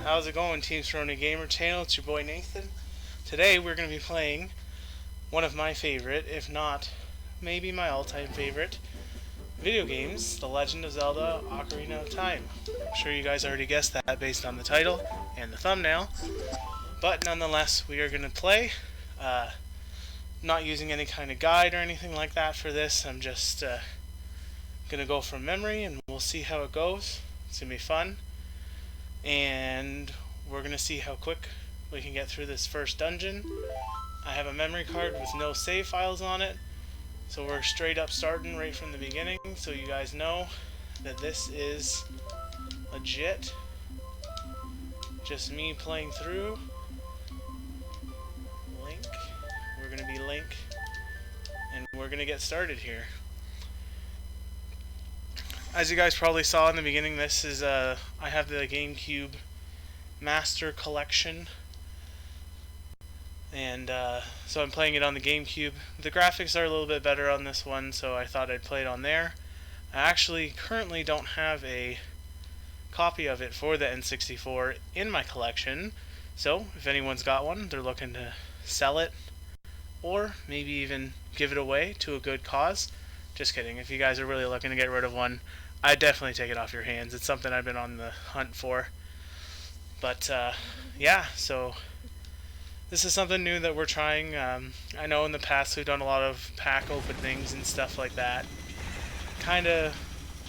How's it going, TeamCironeGamers channel? It's your boy Nathan. Today we're going to be playing one of my favorite, if not maybe my all-time favorite, video games, The Legend of Zelda Ocarina of Time. I'm sure you guys already guessed that based on the title and the thumbnail, but nonetheless we are going to play. Not using any kind of guide or anything like that for this. I'm just going to go from memory and we'll see how it goes. It's going to be fun. And we're going to see how quick we can get through this first dungeon. I have a memory card with no save files on it, so we're straight up starting right from the beginning, so you guys know that this is legit. Just me playing through. Link. We're going to be Link, and we're going to get started here. As you guys probably saw in the beginning, this is I have the GameCube Master Collection, and so I'm playing it on the GameCube. The graphics are a little bit better on this one, so I thought I'd play it on there. I actually currently don't have a copy of it for the N64 in my collection, so if anyone's got one, they're looking to sell it, or maybe even give it away to a good cause. Just kidding. If you guys are really looking to get rid of one, I'd definitely take it off your hands. It's something I've been on the hunt for. But yeah, so this is something new that we're trying. I know in the past we've done a lot of pack openings and stuff like that. Kind of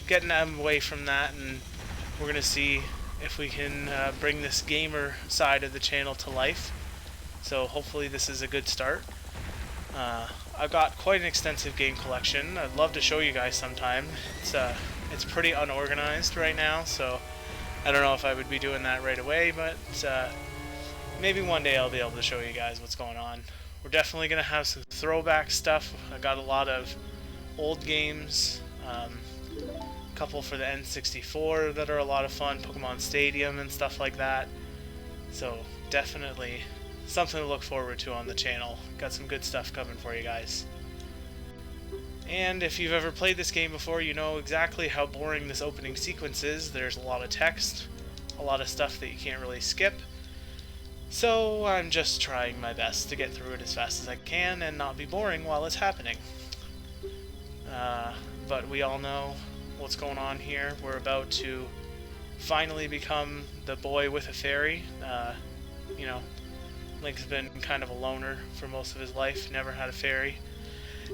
getting away from that, and we're going to see if we can bring this gamer side of the channel to life. So hopefully this is a good start. I've got quite an extensive game collection. I'd love to show you guys sometime. It's pretty unorganized right now, so I don't know if I would be doing that right away, but maybe one day I'll be able to show you guys what's going on. We're definitely going to have some throwback stuff. I got a lot of old games, a couple for the N64 that are a lot of fun, Pokemon Stadium and stuff like that. So definitely something to look forward to on the channel. Got some good stuff coming for you guys. And if you've ever played this game before, you know exactly how boring this opening sequence is. There's a lot of text, a lot of stuff that you can't really skip. So I'm just trying my best to get through it as fast as I can and not be boring while it's happening. But we all know what's going on here. We're about to finally become the boy with a fairy. You know, Link's been kind of a loner for most of his life, never had a fairy.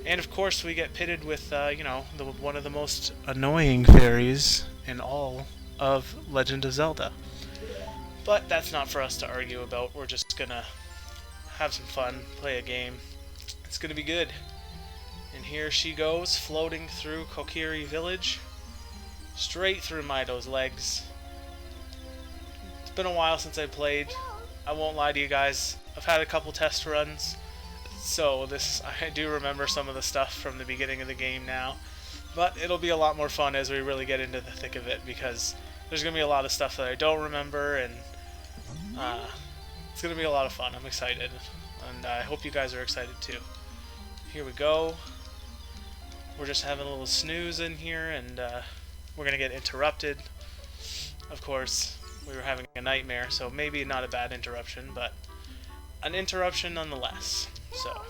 And of course we get pitted with, you know, one of the most annoying fairies in all of Legend of Zelda. But that's not for us to argue about. We're just gonna have some fun, play a game. It's gonna be good. And here she goes, floating through Kokiri Village, straight through Mido's legs. It's been a while since I played. I won't lie to you guys, I've had a couple test runs, so I do remember some of the stuff from the beginning of the game now, but it'll be a lot more fun as we really get into the thick of it, because there's going to be a lot of stuff that I don't remember, and it's going to be a lot of fun. I'm excited, and I hope you guys are excited too. Here we go. We're just having a little snooze in here, and we're going to get interrupted, of course. We were having a nightmare, so maybe not a bad interruption, but an interruption nonetheless. So,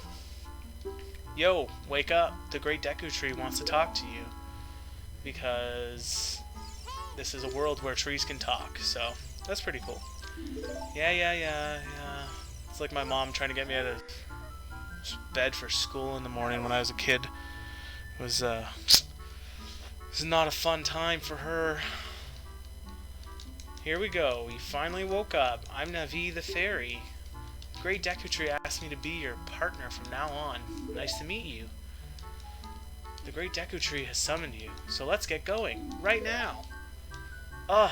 yo, wake up. The Great Deku Tree wants to talk to you, because this is a world where trees can talk, so that's pretty cool. Yeah. It's like my mom trying to get me out of bed for school in the morning when I was a kid. It was not a fun time for her. Here we go. We finally woke up. I'm Navi the Fairy. The Great Deku Tree asked me to be your partner from now on. Nice to meet you. The Great Deku Tree has summoned you, so let's get going. Right now. Ugh.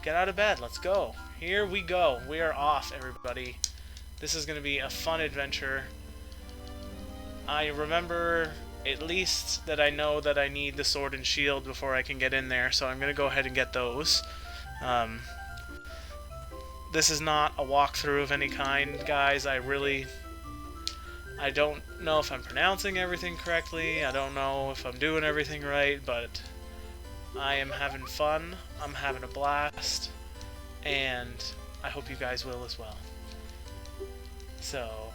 Get out of bed. Let's go. Here we go. We are off, everybody. This is going to be a fun adventure. I remember at least that I know that I need the sword and shield before I can get in there, so I'm going to go ahead and get those. This is not a walkthrough of any kind, guys. I don't know if I'm pronouncing everything correctly. I don't know if I'm doing everything right, but I am having fun. I'm having a blast. and I hope you guys will as well. So,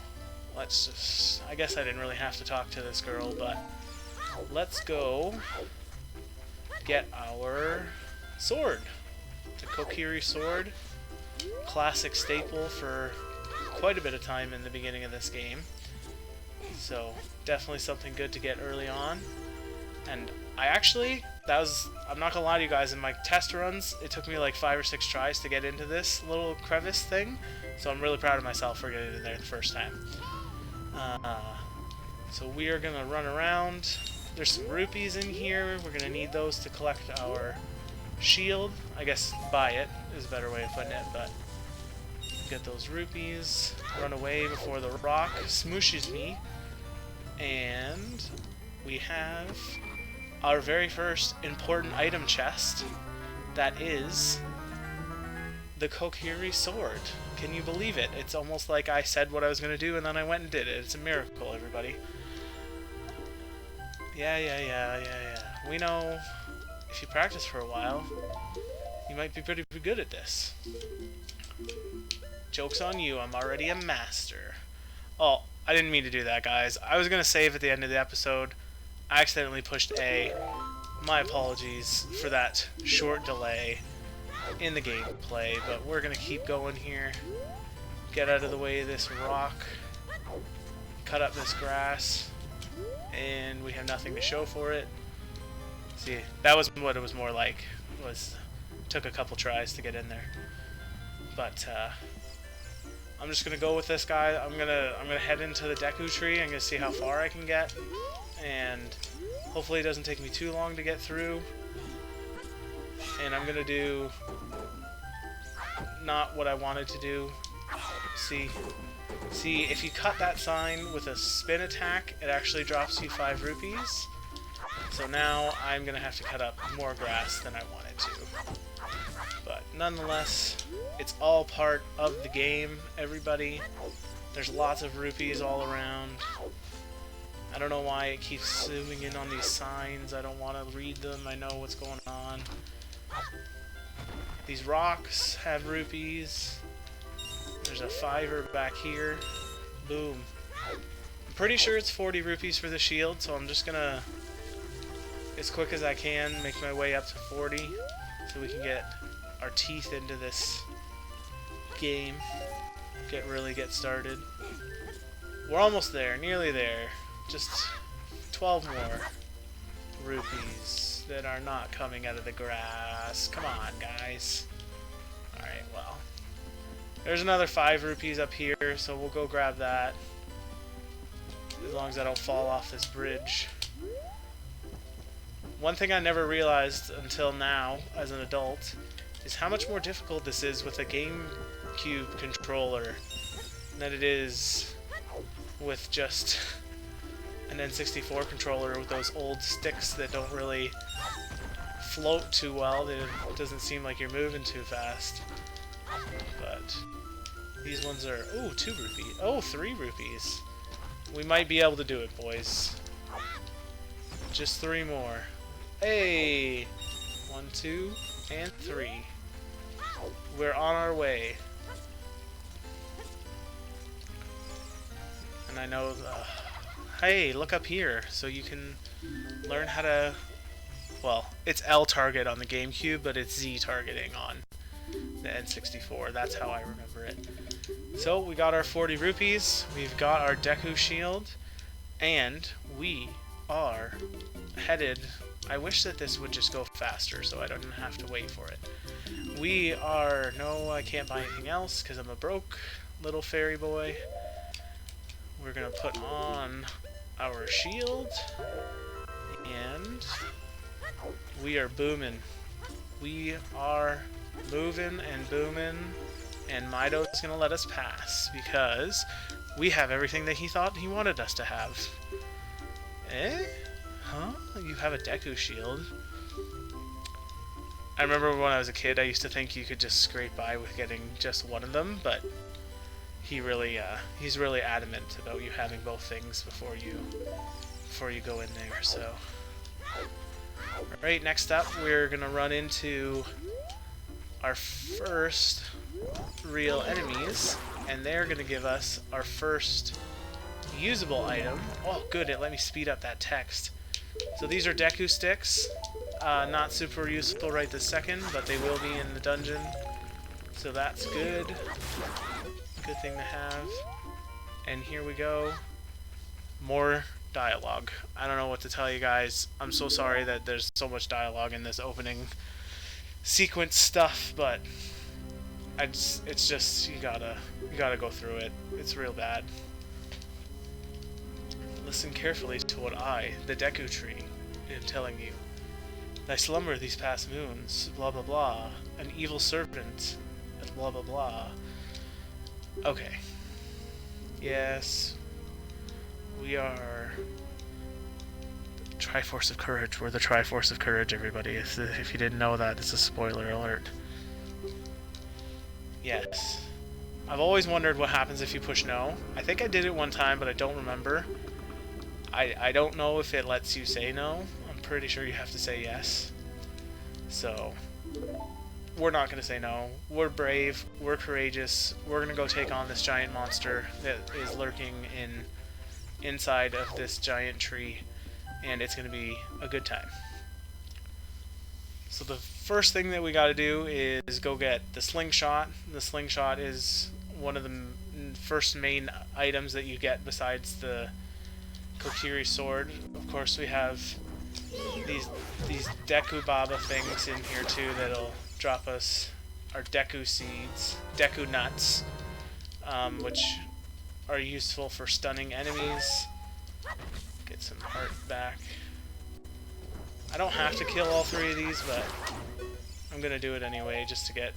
let's just... I guess I didn't really have to talk to this girl, but let's go get our sword. The Kokiri sword. Classic staple for quite a bit of time in the beginning of this game. So, definitely something good to get early on. And I actually, I'm not gonna lie to you guys, in my test runs, it took me like 5 or 6 tries to get into this little crevice thing. So I'm really proud of myself for getting in there the first time. So we are gonna run around. There's some rupees in here. We're gonna need those to collect our shield. I guess buy it is a better way of putting it, but get those rupees. Run away before the rock smooshes me. And we have our very first important item chest. That is the Kokiri sword. Can you believe it? It's almost like I said what I was going to do and then I went and did it. It's a miracle, everybody. Yeah. We know if you practice for a while, you might be pretty good at this. Joke's on you, I'm already a master. Oh, I didn't mean to do that, guys. I was going to save at the end of the episode. I accidentally pushed A. My apologies for that short delay in the gameplay, but we're going to keep going here. Get out of the way of this rock. Cut up this grass. And we have nothing to show for it. See, that was what it was more like. Took a couple tries to get in there. But, I'm just gonna go with this guy. I'm gonna head into the Deku tree. I'm gonna see how far I can get, and hopefully it doesn't take me too long to get through. And I'm gonna do not what I wanted to do. See, if you cut that sign with a spin attack, it actually drops you 5 rupees. So now I'm gonna have to cut up more grass than I wanted to. But nonetheless, it's all part of the game, everybody. There's lots of rupees all around. I don't know why it keeps zooming in on these signs. I don't want to read them. I know what's going on. These rocks have rupees. There's a 5er back here. Boom. I'm pretty sure it's 40 rupees for the shield, so I'm just gonna, as quick as I can, make my way up to 40 so we can get our teeth into this game. Really get started. We're almost there, nearly there. Just 12 more rupees that are not coming out of the grass. Come on, guys. Alright, well. There's another 5 rupees up here, so we'll go grab that. As long as I don't fall off this bridge. One thing I never realized until now, as an adult, is how much more difficult this is with a GameCube controller than it is with just an N64 controller with those old sticks that don't really float too well. It doesn't seem like you're moving too fast. But these ones are... ooh, 2 rupees. Oh, 3 rupees. We might be able to do it, boys. Just 3 more. Hey! 1, 2, and 3. We're on our way. And I know hey, look up here, so you can learn how to... well, it's L target on the GameCube, but it's Z targeting on the N64. That's how I remember it. So, we got our 40 rupees, we've got our Deku shield, and we are headed... I wish that this would just go faster so I don't have to wait for it. We are... no, I can't buy anything else because I'm a broke little fairy boy. We're gonna put on our shield, and we are booming. We are moving and booming, and Mido's gonna let us pass because we have everything that he thought he wanted us to have. Eh? Huh? You have a Deku shield? I remember when I was a kid, I used to think you could just scrape by with getting just one of them, but he's really adamant about you having both things before you go in there. So, all right, next up we're gonna run into our first real enemies, and they're going to give us our first usable item. Oh, good, it let me speed up that text. So these are Deku sticks. Not super useful right this second, but they will be in the dungeon. So that's good. Good thing to have. And here we go. More dialogue. I don't know what to tell you guys. I'm so sorry that there's so much dialogue in this opening sequence stuff, but it's just you gotta go through it. It's real bad. Listen carefully to what I, the Deku Tree, am telling you. Thy slumber these past moons, blah blah blah, an evil serpent, blah blah blah. Okay. Yes. We are the Triforce of Courage. We're the Triforce of Courage, everybody. If you didn't know that, it's a spoiler alert. Yes. I've always wondered what happens if you push no. I think I did it one time, but I don't remember. I don't know if it lets you say no. I'm pretty sure you have to say yes. So, we're not going to say no. We're brave. We're courageous. We're going to go take on this giant monster that is lurking inside of this giant tree, and it's going to be a good time. So the first thing that we got to do is go get the slingshot. The slingshot is one of the first main items that you get besides the Kokiri sword. Of course, we have these Deku Baba things in here too that'll drop us our Deku seeds, Deku nuts, which are useful for stunning enemies. Get some heart back. I don't have to kill all three of these, but I'm gonna do it anyway just to get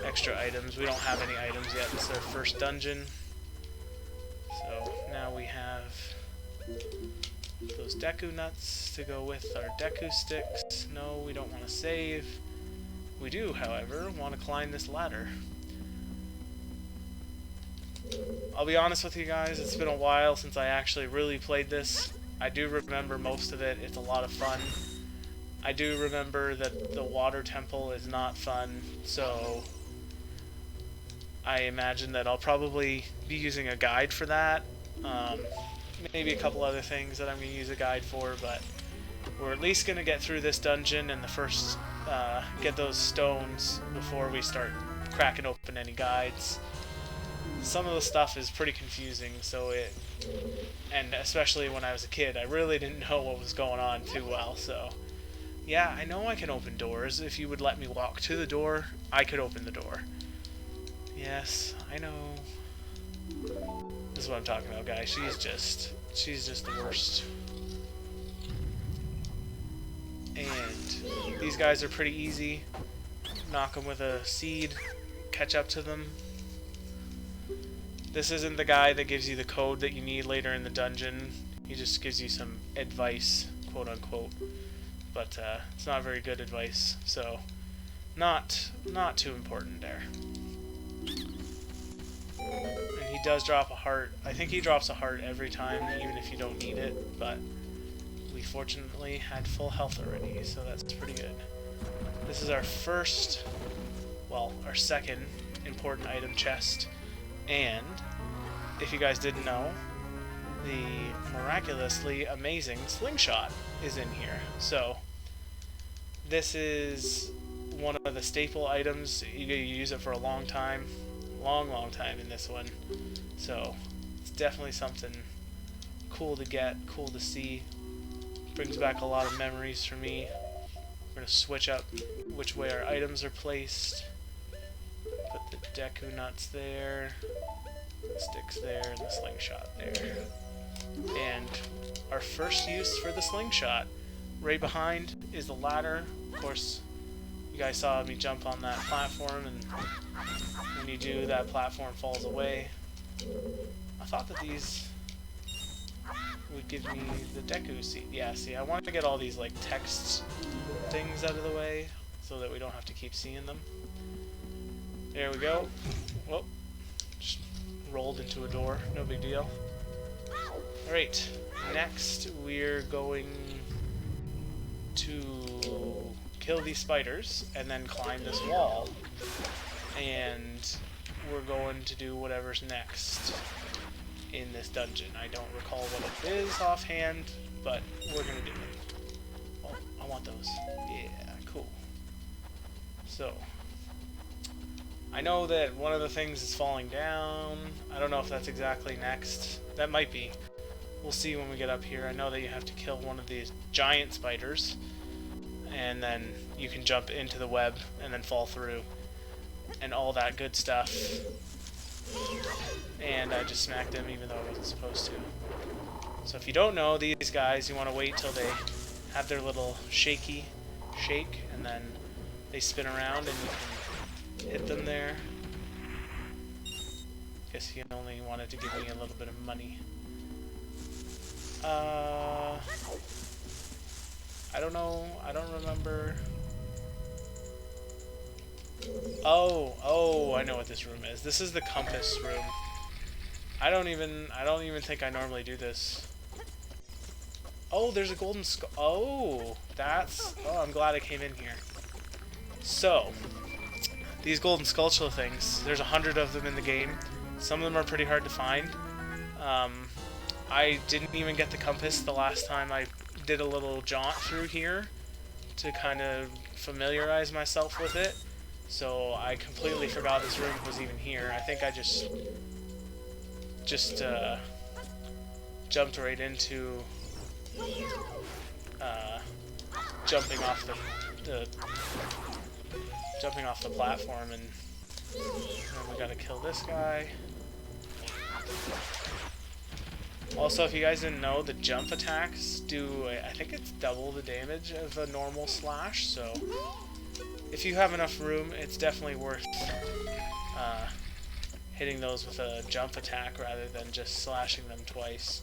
extra items. We don't have any items yet. This is our first dungeon. So now we have those Deku nuts to go with our Deku sticks. No, we don't want to save. We do, however, want to climb this ladder. I'll be honest with you guys, it's been a while since I actually really played this. I do remember most of it. It's a lot of fun. I do remember that the water temple is not fun, so I imagine that I'll probably be using a guide for that. Maybe a couple other things that I'm going to use a guide for, but we're at least going to get through this dungeon and the first get those stones before we start cracking open any guides. Some of the stuff is pretty confusing, and especially when I was a kid, I really didn't know what was going on too well, so yeah, I know I can open doors. If you would let me walk to the door, I could open the door. Yes, I know. This is what I'm talking about, guys. She's just the worst. And these guys are pretty easy. Knock them with a seed, catch up to them. This isn't the guy that gives you the code that you need later in the dungeon. He just gives you some advice, quote unquote. But it's not very good advice, so not too important there. And he does drop a heart. I think he drops a heart every time, even if you don't need it, but we fortunately had full health already, so that's pretty good. This is our our second important item chest. And, if you guys didn't know, the miraculously amazing slingshot is in here. So, this is one of the staple items. You use it for a long time. Long time in this one. So, it's definitely something cool to get, cool to see. Brings back a lot of memories for me. We're going to switch up which way our items are placed. Put the Deku nuts there, the sticks there, and the slingshot there. And our first use for the slingshot, right behind is the ladder. Of course, you guys saw me jump on that platform, and when you do, that platform falls away. I thought that these would give me the Deku seed. Yeah, see, I wanted to get all these like text things out of the way so that we don't have to keep seeing them. There we go. Whoop. Just rolled into a door. No big deal. Alright. Next, we're going to kill these spiders and then climb this wall, and we're going to do whatever's next in this dungeon. I don't recall what it is offhand, but we're gonna do it. Oh, I want those. Yeah, cool. So, I know that one of the things is falling down. I don't know if that's exactly next. That might be. We'll see when we get up here. I know that you have to kill one of these giant spiders, and then you can jump into the web and then fall through, and all that good stuff. And I just smacked him even though I wasn't supposed to. So if you don't know, these guys, you want to wait till they have their little shake, and then they spin around and you can hit them there. Guess he only wanted to give me a little bit of money. I don't know. I don't remember. Oh, I know what this room is. This is the compass room. I don't even think I normally do this. Oh, there's a golden skull. Oh, I'm glad I came in here. So, these golden sculpture things, there's 100 of them in the game. Some of them are pretty hard to find. I didn't even get the compass the last time I did a little jaunt through here to kind of familiarize myself with it. So I completely forgot this room was even here. I think I just jumped right into jumping off the platform, and we gotta kill this guy. Also, if you guys didn't know, the jump attacks do, I think it's double the damage of a normal slash, so if you have enough room, it's definitely worth hitting those with a jump attack rather than just slashing them twice.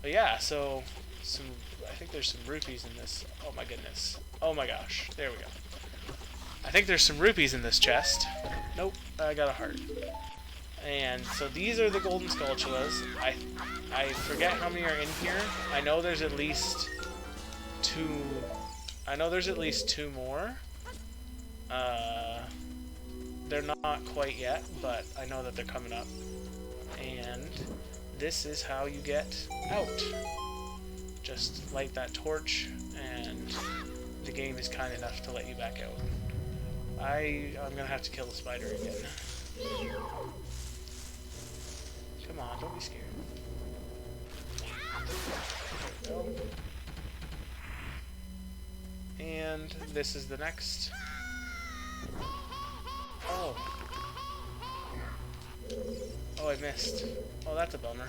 But yeah, so I think there's some rupees in this. Oh my goodness. Oh my gosh. There we go. I think there's some rupees in this chest. Nope, I got a heart. And so these are the golden sculptulas. I forget how many are in here. I know there's at least two. I know there's at least two more. They're not quite yet, but I know that they're coming up. And this is how you get out. Just light that torch, and the game is kind enough to let you back out. I'm gonna have to kill the spider again. Come on, don't be scared. There we go. And this is the next. Oh. Oh, I missed. Oh, that's a bummer.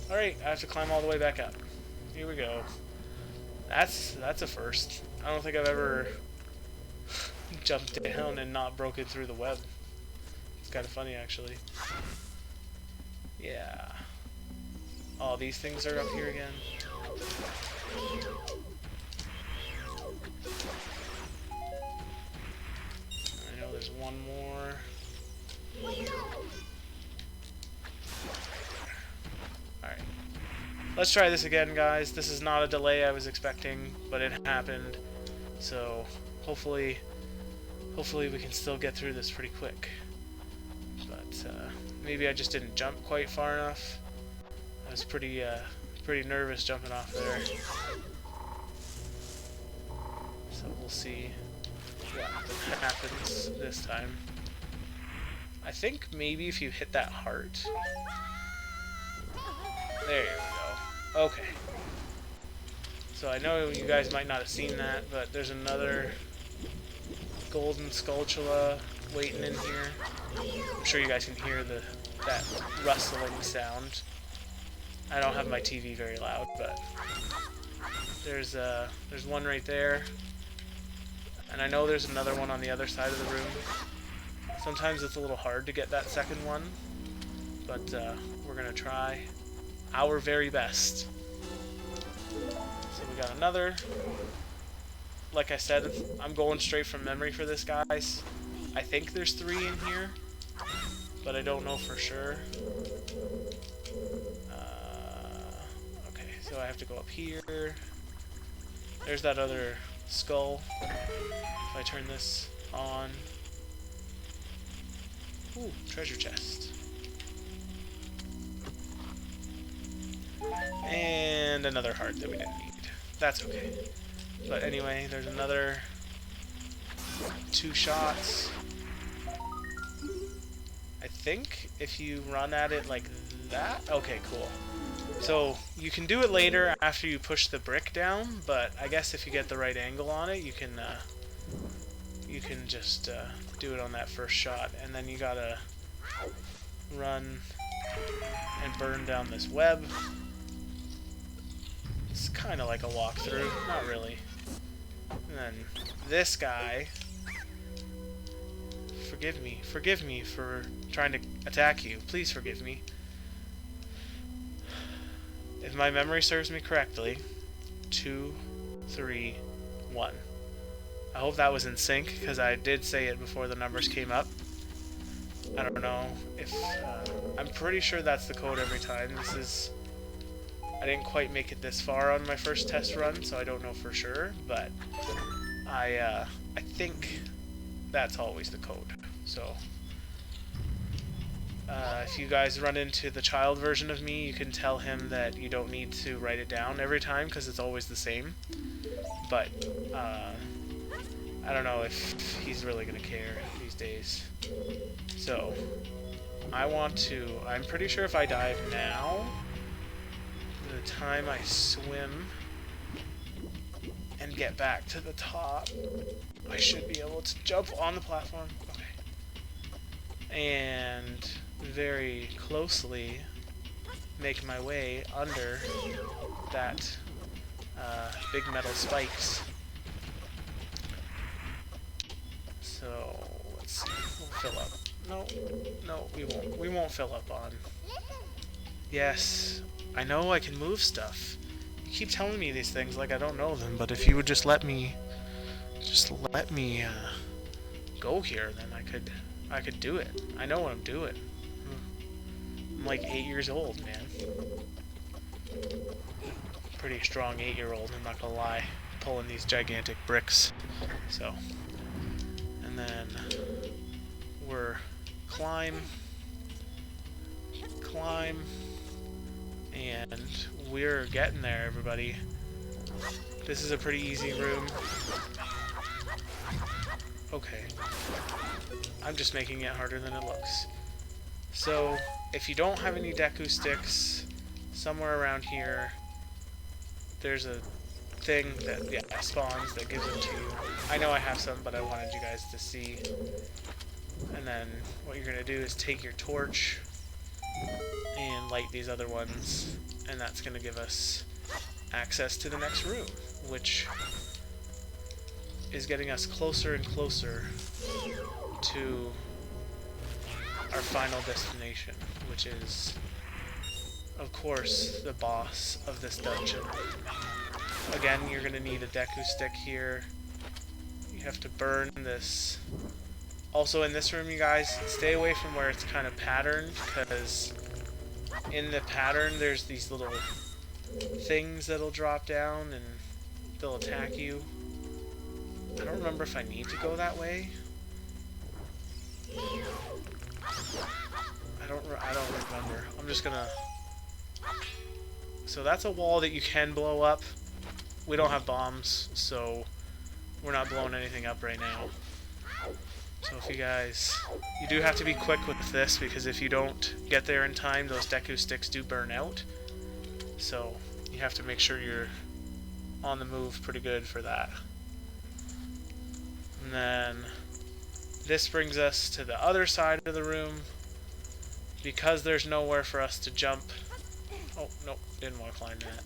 Alright, I have to climb all the way back up. Here we go. That's a first. I don't think I've ever jumped down and not broken through the web. It's kind of funny, actually. Yeah. Oh, these things are up here again. I know there's one more. Alright. Let's try this again, guys. This is not a delay I was expecting, but it happened. So, hopefully we can still get through this pretty quick. But, maybe I just didn't jump quite far enough. I was pretty nervous jumping off there. So we'll see what happens this time. I think maybe if you hit that heart. There you go. Okay. So I know you guys might not have seen that, but there's another golden sculptula waiting in here. I'm sure you guys can hear that rustling sound. I don't have my TV very loud, but there's one right there, and I know there's another one on the other side of the room. Sometimes it's a little hard to get that second one, but we're gonna try our very best. So we got another. Like I said, I'm going straight from memory for this, guys. I think there's 3 in here, but I don't know for sure. Okay, so I have to go up here. There's that other skull. If I turn this on. Ooh, treasure chest. And another heart that we didn't need. That's okay. But anyway, there's another 2 shots. I think if you run at it like that... Okay, cool. So you can do it later after you push the brick down, but I guess if you get the right angle on it, you can just do it on that first shot. And then you gotta run and burn down this web. It's kind of like a walkthrough, not really. And then this guy, forgive me for trying to attack you. Please forgive me. If my memory serves me correctly, 2, 3, 1. I hope that was in sync, because I did say it before the numbers came up. I don't know if... I'm pretty sure that's the code every time. This is... I didn't quite make it this far on my first test run, so I don't know for sure, but I think that's always the code. So if you guys run into the child version of me, you can tell him that you don't need to write it down every time because it's always the same. But I don't know if he's really gonna care these days. So I'm pretty sure if I dive now, the time I swim and get back to the top, I should be able to jump on the platform. Okay. And very closely make my way under that big metal spikes. So let's see. We'll fill up. No, we won't. We won't fill up on. Yes, I know I can move stuff. You keep telling me these things like I don't know them, but if you would just let me go here, then I could do it. I know what I'm doing. I'm like 8 years old, man. Pretty strong 8-year-old, I'm not gonna lie, pulling these gigantic bricks. So, and then we're climb, and we're getting there, everybody. This is a pretty easy room. Okay. I'm just making it harder than it looks. So, if you don't have any Deku sticks, somewhere around here, there's a thing that spawns that gives them to you. I know I have some, but I wanted you guys to see. And then what you're gonna do is take your torch and light these other ones, and that's gonna give us access to the next room, which is getting us closer and closer to our final destination, which is, of course, the boss of this dungeon. Again, you're gonna need a Deku stick here. You have to burn this. Also, in this room, you guys, stay away from where it's kind of patterned, because in the pattern, there's these little things that'll drop down, and they'll attack you. I don't remember if I need to go that way. I don't remember. I'm just gonna... So that's a wall that you can blow up. We don't have bombs, so we're not blowing anything up right now. So if you guys... You do have to be quick with this, because if you don't get there in time, those Deku sticks do burn out. So you have to make sure you're on the move pretty good for that. And then this brings us to the other side of the room. Because there's nowhere for us to jump... Oh, nope, didn't want to climb that.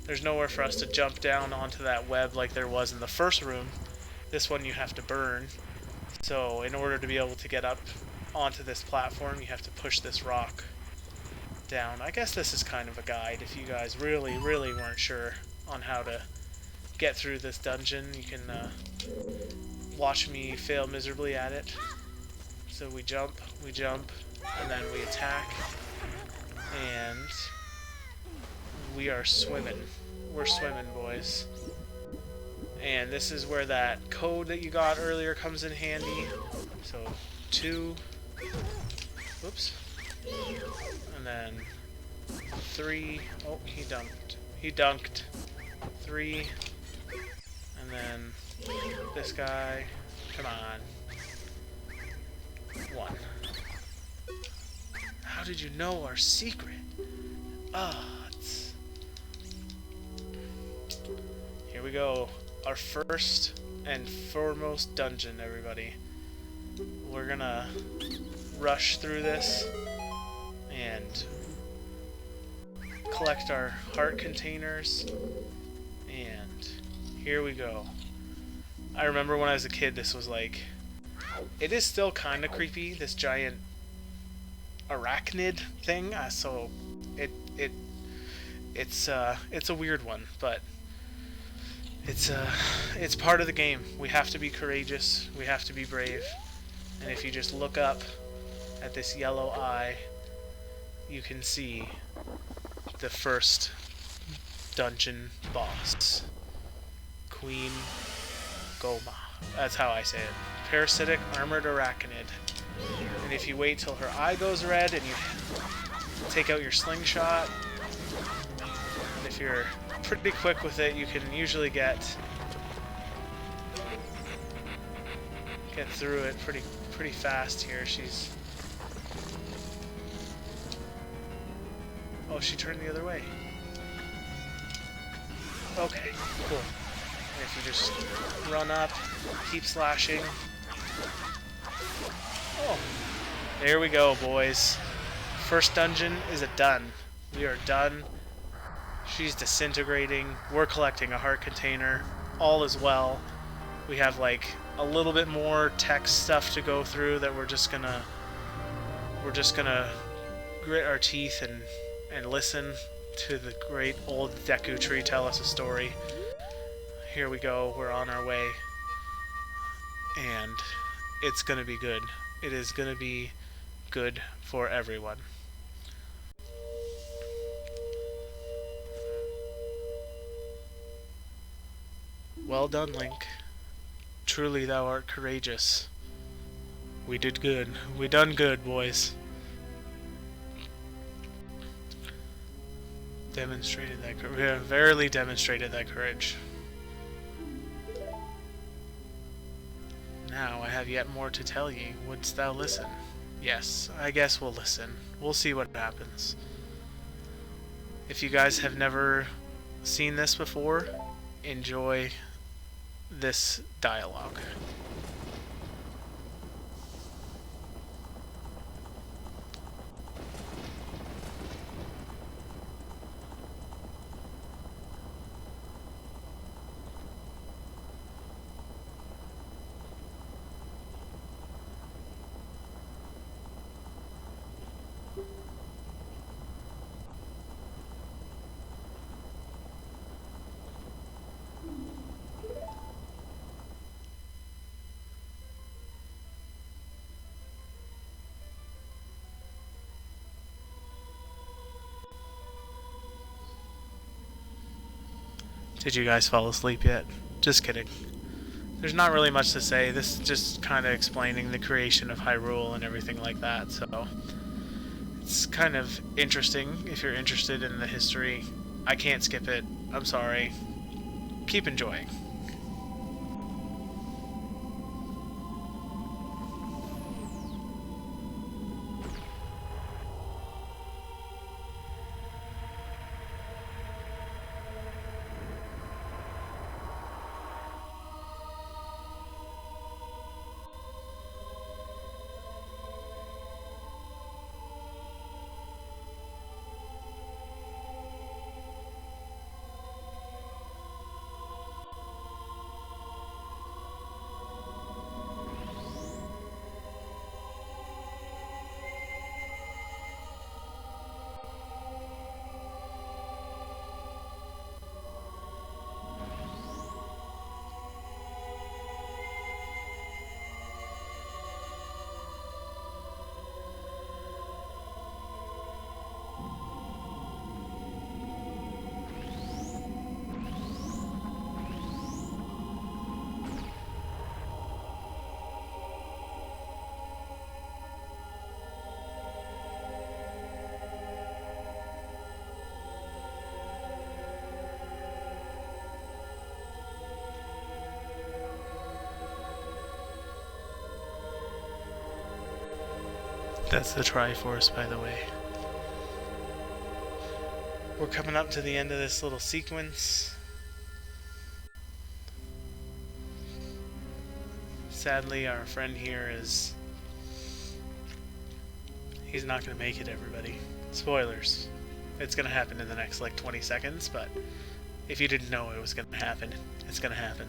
There's nowhere for us to jump down onto that web like there was in the first room. This one you have to burn. So in order to be able to get up onto this platform, you have to push this rock down. I guess this is kind of a guide if you guys really weren't sure on how to get through this dungeon. You can watch me fail miserably at it. So we jump, and then we attack, and we are swimming. We're swimming, boys. And this is where that code that you got earlier comes in handy. So 2, oops, and then 3, oh, he dunked, 3, and then this guy, come on, 1. How did you know our secret? Here we go. Our first and foremost dungeon, everybody. We're gonna rush through this and collect our heart containers. And here we go. I remember when I was a kid, this was like... It is still kind of creepy, this giant arachnid thing. So it's a weird one, but it's part of the game. We have to be courageous. We have to be brave. And if you just look up at this yellow eye, you can see the first dungeon boss, Queen Goma. That's how I say it. Parasitic armored arachnid. And if you wait till her eye goes red and you take out your slingshot, and if you're pretty quick with it, you can usually get through it pretty fast here. Oh, she turned the other way. Okay, cool. And if you just run up, keep slashing. Oh, there we go, boys. First dungeon is done. We are done. She's disintegrating. We're collecting a heart container. All is well. We have like a little bit more text stuff to go through that we're just gonna grit our teeth and listen to the great old Deku Tree tell us a story. Here we go. We're on our way. And it's gonna be good. It is gonna be good for everyone. Well done, Link. Truly thou art courageous. We did good. We done good, boys. Demonstrated that courage. We have verily demonstrated that courage. Now I have yet more to tell ye. Wouldst thou listen? Yes, I guess we'll listen. We'll see what happens. If you guys have never seen this before, enjoy this dialogue. Did you guys fall asleep yet? Just kidding. There's not really much to say. This is just kind of explaining the creation of Hyrule and everything like that, so it's kind of interesting if you're interested in the history. I can't skip it. I'm sorry. Keep enjoying. That's the Triforce, by the way. We're coming up to the end of this little sequence. Sadly, our friend here is... he's not going to make it, everybody. Spoilers. It's going to happen in the next, like, 20 seconds, but if you didn't know it was going to happen, it's going to happen.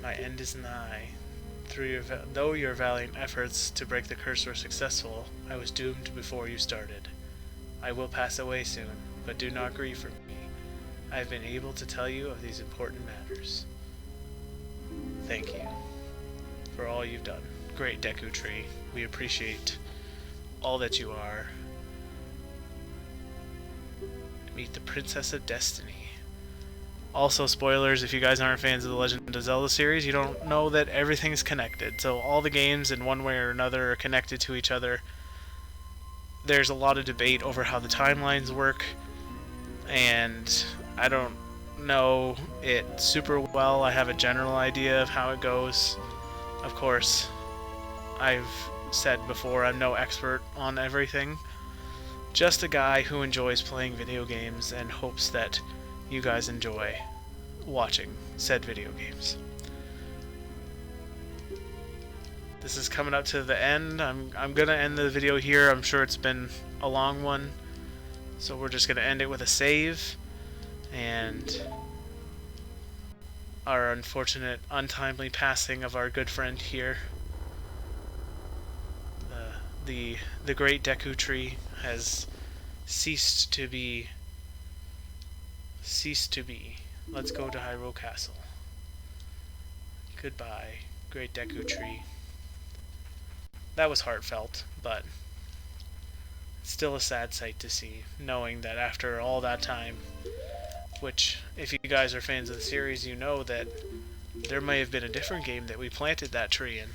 My end is nigh. Though your valiant efforts to break the curse were successful, I was doomed before you started. I will pass away soon, but do not grieve for me. I have been able to tell you of these important matters. Thank you for all you've done. Great Deku Tree. We appreciate all that you are. Meet the Princess of Destiny. Also, spoilers, if you guys aren't fans of the Legend of Zelda series, you don't know that everything's connected. So all the games in one way or another are connected to each other. There's a lot of debate over how the timelines work, and I don't know it super well. I have a general idea of how it goes. Of course, I've said before, I'm no expert on everything. Just a guy who enjoys playing video games and hopes that you guys enjoy watching said video games. This is coming up to the end. I'm gonna end the video here. I'm sure it's been a long one, so we're just gonna end it with a save and our unfortunate, untimely passing of our good friend here. The great Deku Tree has ceased to be. Let's go to Hyrule Castle. Goodbye, great Deku Tree. That was heartfelt, but still a sad sight to see, knowing that after all that time, which, if you guys are fans of the series, you know that there may have been a different game that we planted that tree in.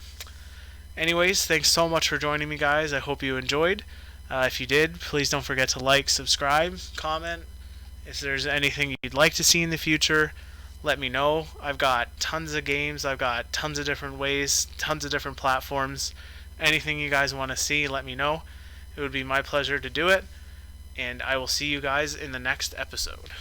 Anyways, thanks so much for joining me, guys. I hope you enjoyed. If you did, please don't forget to like, subscribe, comment. If there's anything you'd like to see in the future, let me know. I've got tons of games. I've got tons of different ways, tons of different platforms. Anything you guys want to see, let me know. It would be my pleasure to do it. And I will see you guys in the next episode.